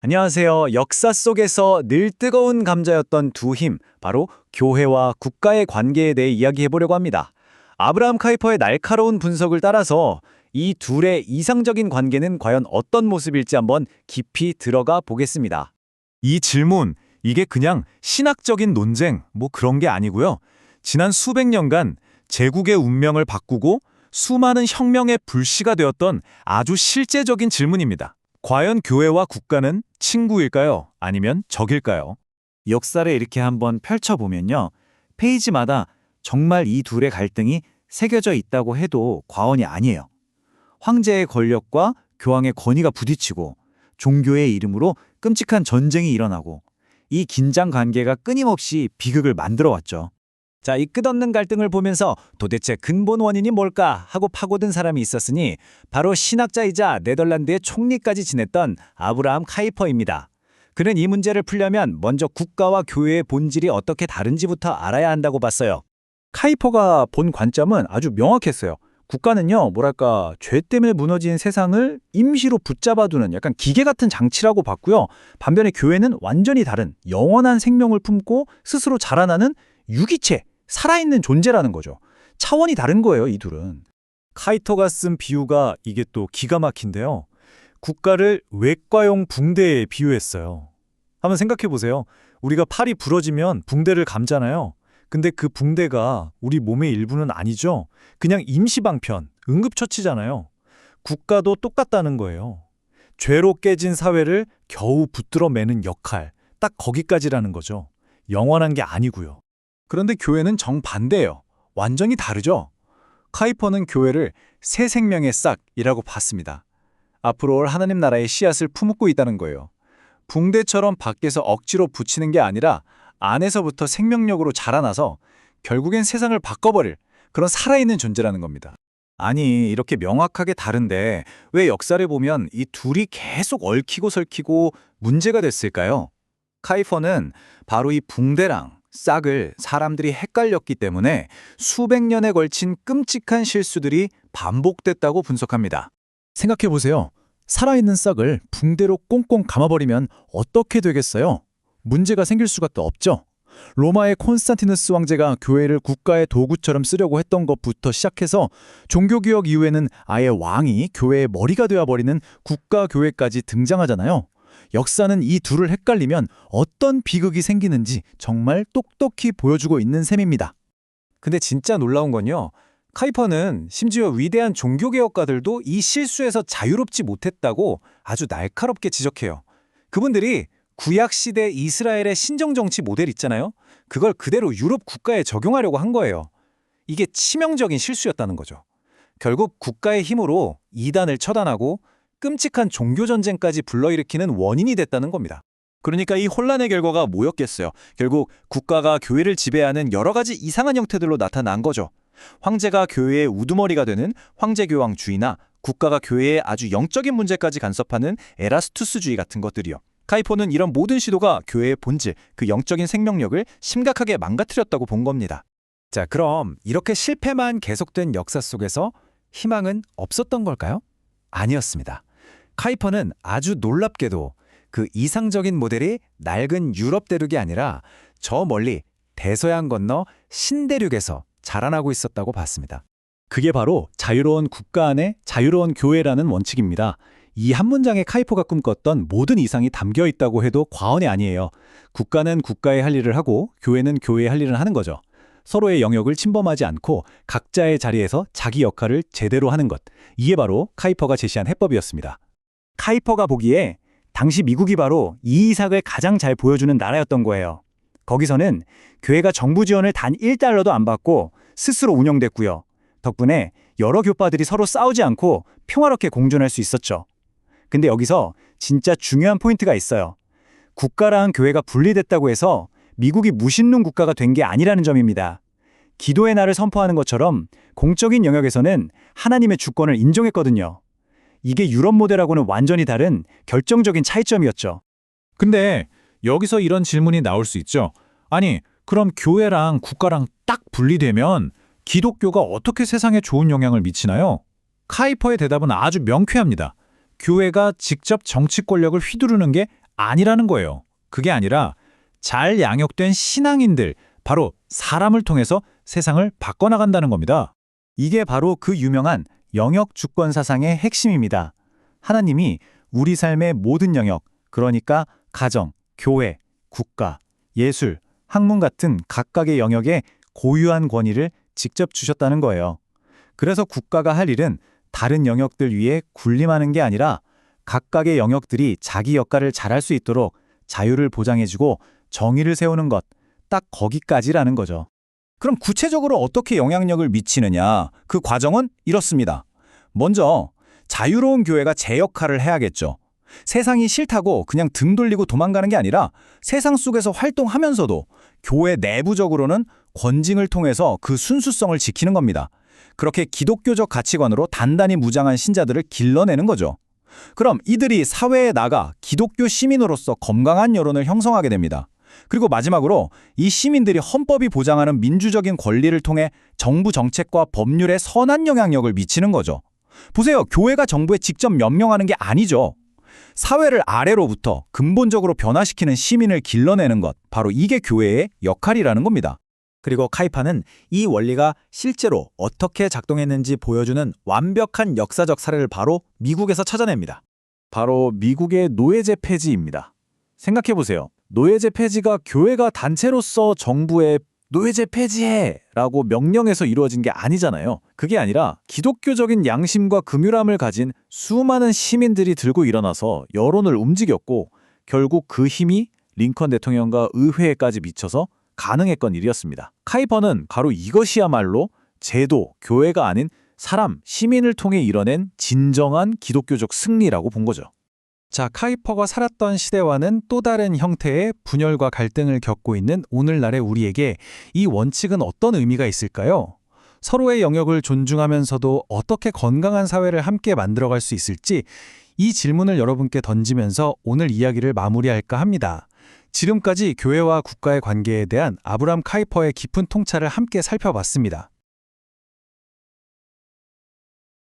안녕하세요. 역사 속에서 늘 뜨거운 감자였던 두 힘, 바로 교회와 국가의 관계에 대해 이야기해 보려고 합니다. 아브라함 카이퍼의 날카로운 분석을 따라서 이 둘의 이상적인 관계는 과연 어떤 모습일지 한번 깊이 들어가 보겠습니다. 이 질문, 이게 그냥 신학적인 논쟁, 그런 게 아니고요. 지난 수백 년간 제국의 운명을 바꾸고 수많은 혁명의 불씨가 되었던 아주 실제적인 질문입니다. 과연 교회와 국가는 친구일까요? 아니면 적일까요? 역사를 이렇게 한번 펼쳐보면요. 페이지마다 정말 이 둘의 갈등이 새겨져 있다고 해도 과언이 아니에요. 황제의 권력과 교황의 권위가 부딪히고 종교의 이름으로 끔찍한 전쟁이 일어나고 이 긴장 관계가 끊임없이 비극을 만들어 왔죠. 자, 이 끝없는 갈등을 보면서 도대체 근본 원인이 뭘까 하고 파고든 사람이 있었으니 바로 신학자이자 네덜란드의 총리까지 지냈던 아브라함 카이퍼입니다. 그는 이 문제를 풀려면 먼저 국가와 교회의 본질이 어떻게 다른지부터 알아야 한다고 봤어요. 카이퍼가 본 관점은 아주 명확했어요. 국가는요, 죄 때문에 무너진 세상을 임시로 붙잡아두는 약간 기계 같은 장치라고 봤고요. 반면에 교회는 완전히 다른 영원한 생명을 품고 스스로 자라나는 유기체, 살아있는 존재라는 거죠. 차원이 다른 거예요, 이 둘은. 카이토가 쓴 비유가 이게 또 기가 막힌데요. 국가를 외과용 붕대에 비유했어요. 한번 생각해 보세요. 우리가 팔이 부러지면 붕대를 감잖아요. 근데 그 붕대가 우리 몸의 일부는 아니죠. 그냥 임시방편, 응급처치잖아요. 국가도 똑같다는 거예요. 죄로 깨진 사회를 겨우 붙들어 매는 역할, 딱 거기까지라는 거죠. 영원한 게 아니고요. 그런데 교회는 정반대예요. 완전히 다르죠. 카이퍼는 교회를 새 생명의 싹이라고 봤습니다. 앞으로 올 하나님 나라의 씨앗을 품고 있다는 거예요. 붕대처럼 밖에서 억지로 붙이는 게 아니라 안에서부터 생명력으로 자라나서 결국엔 세상을 바꿔버릴 그런 살아있는 존재라는 겁니다. 아니, 이렇게 명확하게 다른데 왜 역사를 보면 이 둘이 계속 얽히고 설키고 문제가 됐을까요? 카이퍼는 바로 이 붕대랑 싹을 사람들이 헷갈렸기 때문에 수백 년에 걸친 끔찍한 실수들이 반복됐다고 분석합니다. 생각해보세요. 살아있는 싹을 붕대로 꽁꽁 감아버리면 어떻게 되겠어요? 문제가 생길 수가 또 없죠. 로마의 콘스탄티누스 왕제가 교회를 국가의 도구처럼 쓰려고 했던 것부터 시작해서 종교개혁 이후에는 아예 왕이 교회의 머리가 되어버리는 국가교회까지 등장하잖아요. 역사는 이 둘을 헷갈리면 어떤 비극이 생기는지 정말 똑똑히 보여주고 있는 셈입니다. 근데 진짜 놀라운 건요. 카이퍼는 심지어 위대한 종교개혁가들도 이 실수에서 자유롭지 못했다고 아주 날카롭게 지적해요. 그분들이 구약시대 이스라엘의 신정정치 모델 있잖아요. 그걸 그대로 유럽 국가에 적용하려고 한 거예요. 이게 치명적인 실수였다는 거죠. 결국 국가의 힘으로 이단을 처단하고 끔찍한 종교전쟁까지 불러일으키는 원인이 됐다는 겁니다. 그러니까 이 혼란의 결과가 뭐였겠어요? 결국 국가가 교회를 지배하는 여러 가지 이상한 형태들로 나타난 거죠. 황제가 교회의 우두머리가 되는 황제교황주의나 국가가 교회의 아주 영적인 문제까지 간섭하는 에라스투스주의 같은 것들이요. 카이퍼는 이런 모든 시도가 교회의 본질, 그 영적인 생명력을 심각하게 망가뜨렸다고 본 겁니다. 자, 그럼 이렇게 실패만 계속된 역사 속에서 희망은 없었던 걸까요? 아니었습니다. 카이퍼는 아주 놀랍게도 그 이상적인 모델이 낡은 유럽 대륙이 아니라 저 멀리 대서양 건너 신대륙에서 자라나고 있었다고 봤습니다. 그게 바로 자유로운 국가 안에 자유로운 교회라는 원칙입니다. 이 한 문장에 카이퍼가 꿈꿨던 모든 이상이 담겨 있다고 해도 과언이 아니에요. 국가는 국가의 할 일을 하고 교회는 교회의 할 일을 하는 거죠. 서로의 영역을 침범하지 않고 각자의 자리에서 자기 역할을 제대로 하는 것. 이게 바로 카이퍼가 제시한 해법이었습니다. 카이퍼가 보기에 당시 미국이 바로 이 이삭을 가장 잘 보여주는 나라였던 거예요. 거기서는 교회가 정부 지원을 단 1달러도 안 받고 스스로 운영됐고요. 덕분에 여러 교파들이 서로 싸우지 않고 평화롭게 공존할 수 있었죠. 근데 여기서 진짜 중요한 포인트가 있어요. 국가랑 교회가 분리됐다고 해서 미국이 무신론 국가가 된 게 아니라는 점입니다. 기도의 날을 선포하는 것처럼 공적인 영역에서는 하나님의 주권을 인정했거든요. 이게 유럽 모델하고는 완전히 다른 결정적인 차이점이었죠. 근데 여기서 이런 질문이 나올 수 있죠. 아니, 그럼 교회랑 국가랑 딱 분리되면 기독교가 어떻게 세상에 좋은 영향을 미치나요? 카이퍼의 대답은 아주 명쾌합니다. 교회가 직접 정치 권력을 휘두르는 게 아니라는 거예요. 그게 아니라 잘 양육된 신앙인들, 바로 사람을 통해서 세상을 바꿔나간다는 겁니다. 이게 바로 그 유명한 영역 주권 사상의 핵심입니다. 하나님이 우리 삶의 모든 영역, 그러니까 가정, 교회, 국가, 예술, 학문 같은 각각의 영역에 고유한 권위를 직접 주셨다는 거예요. 그래서 국가가 할 일은 다른 영역들 위에 군림하는 게 아니라 각각의 영역들이 자기 역할을 잘할 수 있도록 자유를 보장해주고 정의를 세우는 것, 딱 거기까지라는 거죠. 그럼 구체적으로 어떻게 영향력을 미치느냐? 그 과정은 이렇습니다. 먼저 자유로운 교회가 제 역할을 해야겠죠. 세상이 싫다고 그냥 등 돌리고 도망가는 게 아니라 세상 속에서 활동하면서도 교회 내부적으로는 권징을 통해서 그 순수성을 지키는 겁니다. 그렇게 기독교적 가치관으로 단단히 무장한 신자들을 길러내는 거죠. 그럼 이들이 사회에 나가 기독교 시민으로서 건강한 여론을 형성하게 됩니다. 그리고 마지막으로 이 시민들이 헌법이 보장하는 민주적인 권리를 통해 정부 정책과 법률에 선한 영향력을 미치는 거죠. 보세요. 교회가 정부에 직접 명령하는 게 아니죠. 사회를 아래로부터 근본적으로 변화시키는 시민을 길러내는 것, 바로 이게 교회의 역할이라는 겁니다. 그리고 카이파는 이 원리가 실제로 어떻게 작동했는지 보여주는 완벽한 역사적 사례를 바로 미국에서 찾아냅니다. 바로 미국의 노예제 폐지입니다. 생각해보세요. 노예제 폐지가 교회가 단체로서 정부에 노예제 폐지해! 라고 명령해서 이루어진 게 아니잖아요. 그게 아니라 기독교적인 양심과 긍휼함을 가진 수많은 시민들이 들고 일어나서 여론을 움직였고 결국 그 힘이 링컨 대통령과 의회에까지 미쳐서 가능했건 일이었습니다. 카이퍼는 바로 이것이야말로 제도, 교회가 아닌 사람, 시민을 통해 이뤄낸 진정한 기독교적 승리라고 본 거죠. 자, 카이퍼가 살았던 시대와는 또 다른 형태의 분열과 갈등을 겪고 있는 오늘날의 우리에게 이 원칙은 어떤 의미가 있을까요? 서로의 영역을 존중하면서도 어떻게 건강한 사회를 함께 만들어갈 수 있을지 이 질문을 여러분께 던지면서 오늘 이야기를 마무리할까 합니다. 지금까지 교회와 국가의 관계에 대한 아브람 카이퍼의 깊은 통찰을 함께 살펴봤습니다.